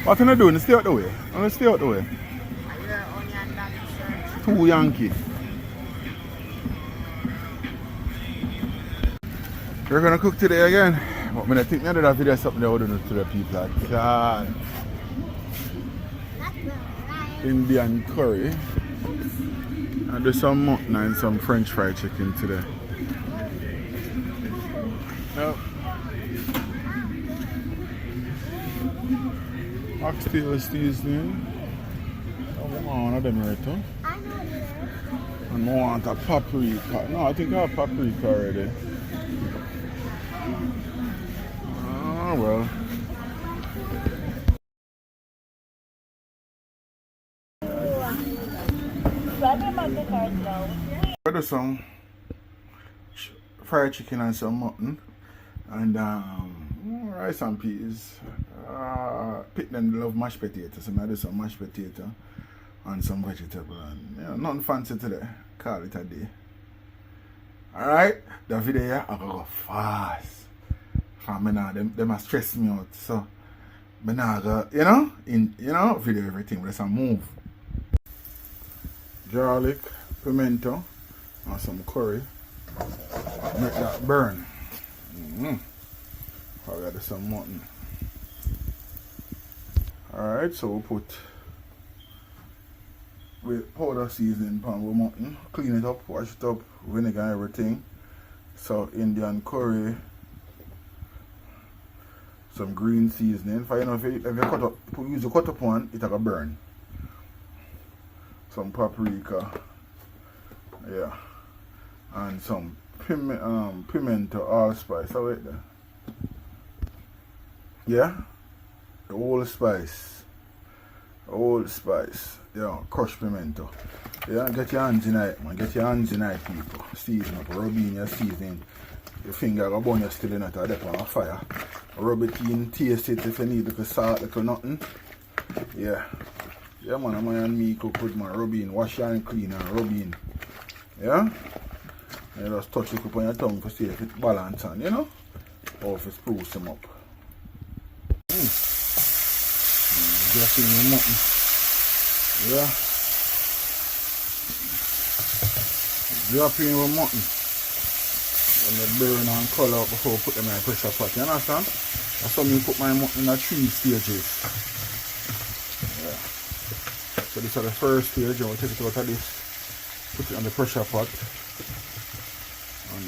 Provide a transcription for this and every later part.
What are you doing? Stay out the way. I'm gonna stay out the way. Your onion that, sir. Two Yankee. We're gonna cook today again. But when I think I did a video something I would do to the people at Indian curry. And do some mutton and some French fried chicken today. Yep. Oxtail seasoning. One of them right huh? And I want a paprika. No, I think I have paprika already. Oh well. I do some fried chicken and some mutton and rice and peas. Pick them love mashed potatoes, so I do some mashed potato and some vegetable and nothing fancy today. Call it a day. Alright, the video here I go fast. Them a stress me out. So I go, video everything, but let's move. Garlic, pimento, and some curry. Make that burn. I got some mutton. Alright, so we'll put with powder seasoning pan with mutton, clean it up, wash it up, vinegar and everything. So Indian curry, some green seasoning. For if you cut up, if you use a cut up one, it'll go burn. Some paprika, yeah, and some pimento allspice. How it there? Yeah, the whole spice, yeah, crushed pimento. Yeah, get your hands in it, man. Get your hands in it, people. Season up, rub in your seasoning. Your finger go burn, you still in it, or dip on a fire. Rub it in, taste it if you need little salt, little nothing. Yeah. Yeah, man, I'm and me cook with my rub in, wash and clean and rub in. Yeah? And just touch it up on your tongue to see if it's balanced and, or if it spruce them up. Just in the mutton. Yeah. Drop in with mutton. And they burn and color up before I put them in a pressure pot. You understand? That's how me put my mutton in 3 stages. Yeah. So this is the first stage. I will take it out of this, put it on the pressure pot. And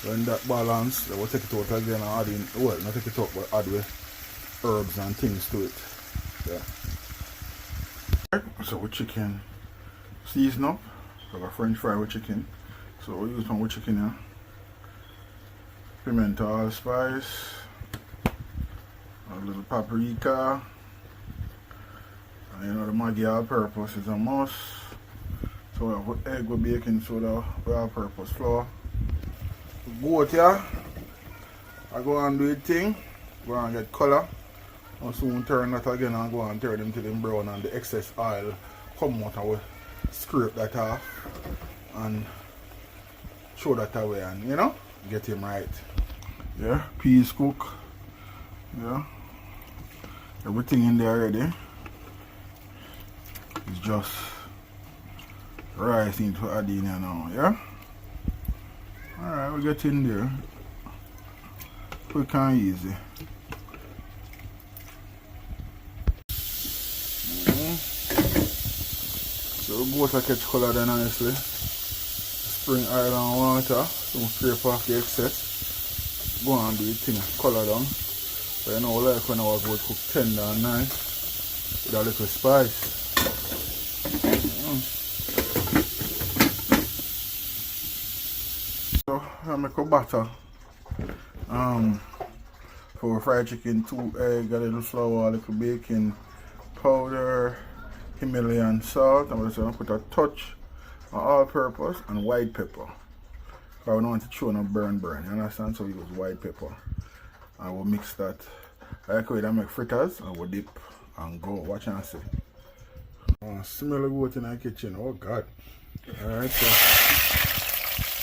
when that balance, I will take it out again and add in, well, not take it out, but add with herbs and things to it. Yeah. Right, so with chicken season up. I got French fry with chicken. So we'll use one with chicken here. Pimento allspice. A little paprika. And the Maggi all-purpose is a must. So we have egg with baking soda, all-purpose flour. Goat here. I go and do the thing. Go and get color. I'll soon turn that again and go and turn them to them brown and the excess oil come out and we scrape that off and throw that away and get him right. Yeah, peas cook. Yeah. Everything in there already. It's just rice into add in here now, yeah? Alright, we'll get in there. Quick and easy. So we'll go to catch color then nicely. Spring oil and water. So we'll scrape off the excess. Go and do the thing, color down. But like when I was going to cook tender and nice with a little spice. So I make a batter for fried chicken, 2 eggs, a little flour, a little baking powder, Himalayan salt. I'm just going to put a touch of all-purpose and white pepper. I don't want to show no burn, you understand? So we use white pepper. I will mix that. I like how I make fritters, I will dip and go. Watch and see. Oh, smell the goat in the kitchen. Oh God. Alright, so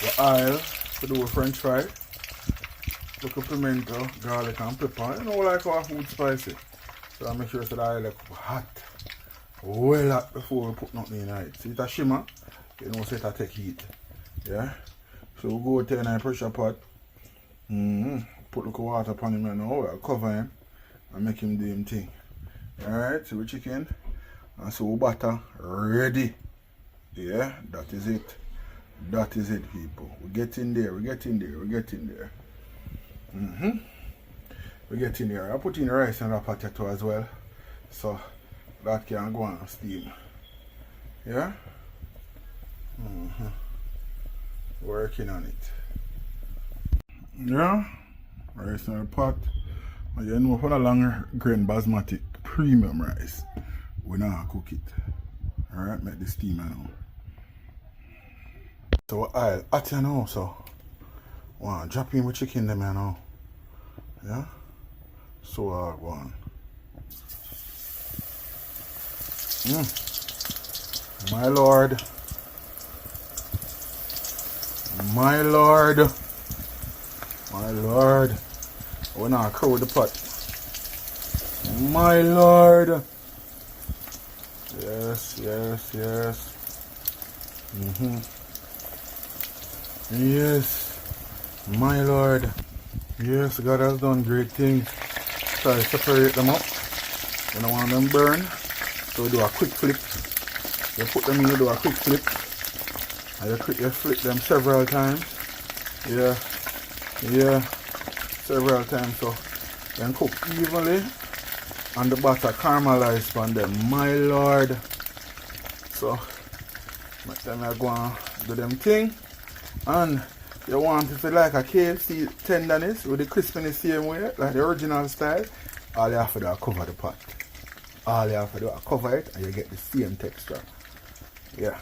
the oil to do a French fry. Look up pimento, garlic and pepper. You know, like our food spicy. So I make sure that the oil is hot. Well hot before we put nothing in it. See it a shimmer, you know so it take heat. Yeah? So we go to the pressure pot. Put the water upon him now, we'll cover him and make him do him thing. Alright, so we chicken and so we butter ready. Yeah, that is it. That is it, people. We get in there, we get in there, we get in there. We get in there. I put in the rice and the potato as well. So that can go on steam. Yeah? Working on it. Yeah? Rice in the pot. And you know for the long grain basmati premium rice, we now cook it. Alright, make the steam now. So I'll hot you now, so wow, drop in with chicken them now. Yeah? So go on. My lord. My lord. My lord. We now crow the pot. My lord. Yes, yes, yes. Yes. My lord. Yes, God has done great things. Try to separate them up. You don't want them burn. So do a quick flip. You put them in, you do a quick flip. And you flip them several times. Yeah. Yeah. Several times. So then cook evenly. And the butter caramelized on them. My lord. So make them go and do them thing. And you want it to like a KFC tenderness with the crispiness same way, like the original style. All you have to do is cover the pot. All you have to do is cover it and you get the same texture. Yeah.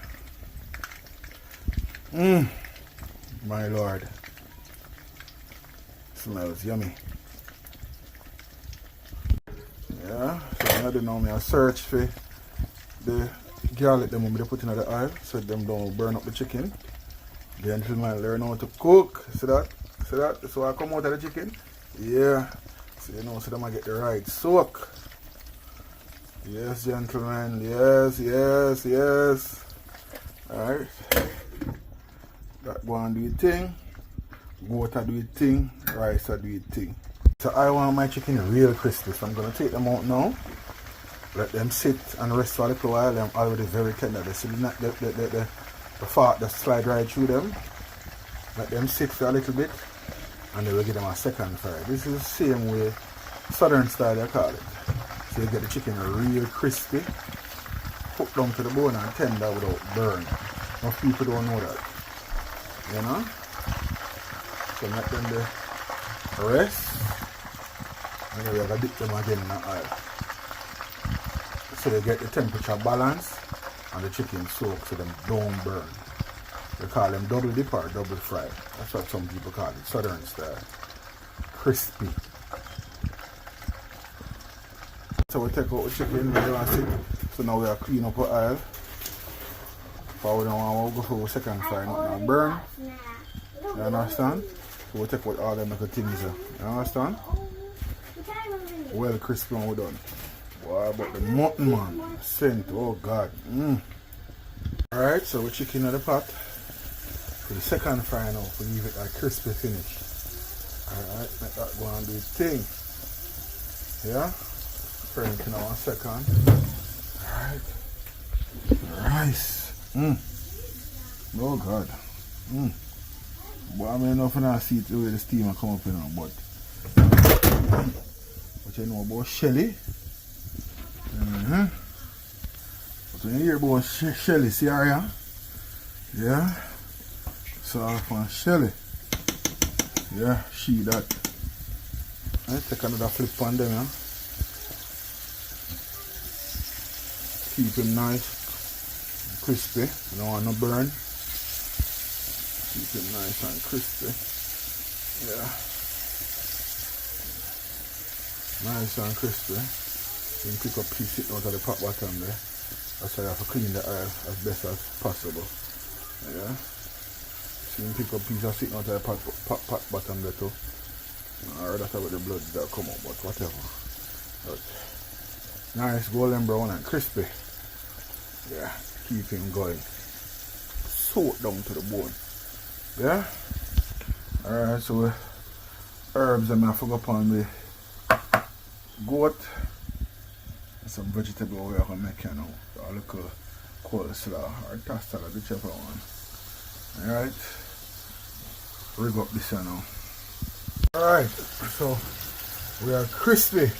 My lord. Smells yummy. Yeah. So I don't know me I search for the garlic them when they put in the oil so them don't burn up the chicken. Gentlemen, learn how to cook. See that? See that? So I come out of the chicken. Yeah. So you know, so them I get the right soak. Yes, gentlemen. Yes, yes, yes. Alright. That go and do your thing. Water do your thing. Rice do your thing. So I want my chicken real crispy. So I'm gonna take them out now. Let them sit and rest for a little while. They're already very tender. They see the fat that slide right through them. Let them sit for a little bit and then we'll give them a second fry. This is the same way, southern style they call it. So you get the chicken real crispy, cooked down to the bone and tender without burn. Most people don't know that. You know? So let them the rest and then we're going to dip them again in the oil. So you get the temperature balance and the chicken soak so them don't burn. They call them double dip or double fry. That's what some people call it, southern style. Crispy. So we take out the chicken, we don't sit. So now we are clean up our oil. For we don't want to go for a second fry, not burn. You understand? So we take out all them little things. You understand? Well crispy when we're done. What about the mutton, man? Scent, oh God. Alright, so we're chicken in the pot. For the second fry now, we leave it like crispy finish. Alright, make that go and do its thing. Yeah? Fry it in 1 second. Alright. Rice. Oh God. But I mean, enough to see the way the steam will come up in now, but you know about Shelly. But when you hear about Shelly, see her, yeah? Yeah? So from Shelly. Yeah, she that. I take another flip on them, yeah? Keep him nice, crispy. You don't want no burn. Keep him nice and crispy. Yeah. Nice and crispy. You can pick up piece sitting out of the pot bottom there. That's why you have to clean the oil as best as possible. Yeah. So you can pick up piece of sitting out of the pot bottom there too. Or that's how the blood that come out, but whatever. But Nice golden brown and crispy. Yeah, keep him going. Soak down to the bone. Yeah? Alright, so herbs I'm going to fork up on the goat. And some vegetable we're going to make, you know. A little coleslaw or tossed salad, whichever one. Alright. Rig up this one now. Alright, so we are crispy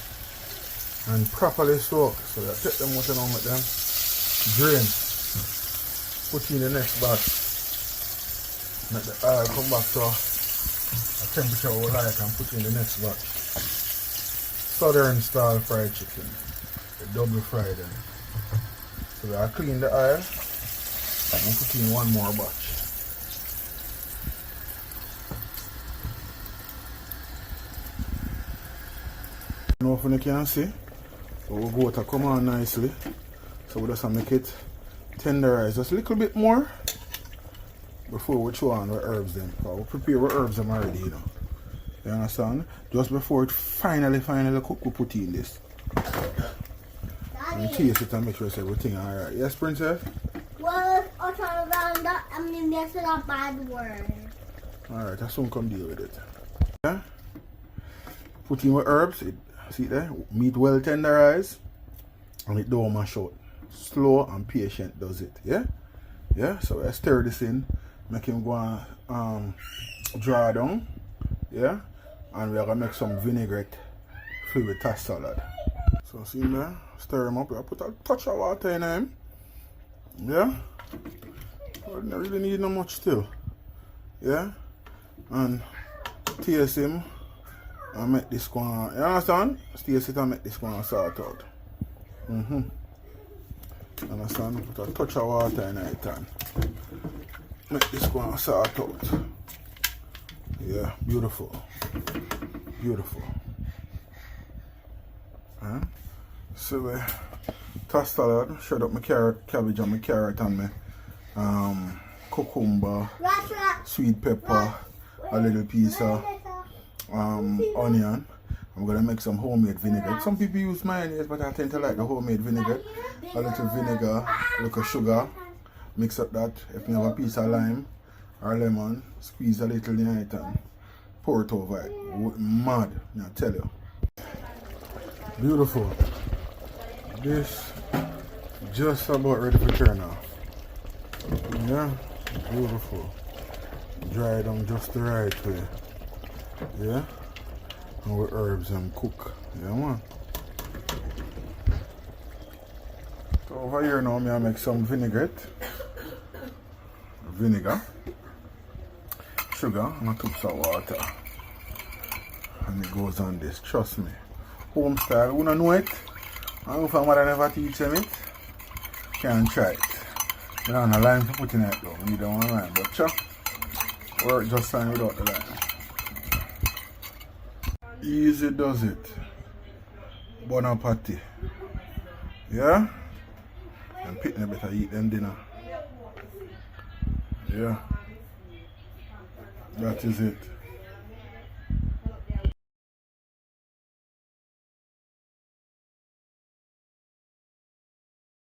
and properly soaked. So we take them out and with them. Drain. Put in the next batch. Let the oil come back to a temperature we like and put in the next batch. Southern style fried chicken. The double fried them. So we are clean the oil and put in one more batch. Now if you can see, so we'll go to come on nicely. So we just make it tenderize just a little bit more before we throw on the herbs then. We'll prepare the herbs them already, you know. You understand? Just before it finally cook, we put in this. And taste it and make sure it's everything alright. Yes, Princess? Well, I'll turn around that and then that's a bad word. Alright, I soon come deal with it. Yeah? Put in with herbs. See there? Meat well tenderized. And it don't mash out. Slow and patient does it. Yeah? Yeah? So I stir this in. Make him go and draw down. Yeah? And we're going to make some vinaigrette filled with tossed salad. So see there? Stir him up. I put a touch of water in him. Yeah? I don't really need no much still. Yeah? And taste him. And make this one, you understand? Taste it and make this one sort out. Understand? Put a touch of water in it and make this one sort out. Yeah, beautiful. Beautiful. So we tossed salad, shred up my carrot, cabbage and my carrot and my cucumber, sweet pepper, a little piece of onion. I'm gonna make some homemade vinaigrette. Some people use mayonnaise, but I tend to like the homemade vinaigrette. A little vinegar, a little sugar, mix up that. If you have a piece of lime or lemon, squeeze a little in it and pour it over it. Mad, I tell you. Beautiful. This just about ready for turn off. Yeah, beautiful. Dry down just the right way. Yeah, and with herbs and cook. Yeah, man. So over here now, I make some vinaigrette, vinegar, sugar, and a cup of water, and it goes on this. Trust me, home style. You don't know it. I don't know if my mother never teach them it. Can't try it. You don't have a lime for putting it though. You don't want a lime, but sure, work just fine without the lime. Easy does it. Bon appetit. Yeah? And Pitney better eat them dinner. Yeah. That is it.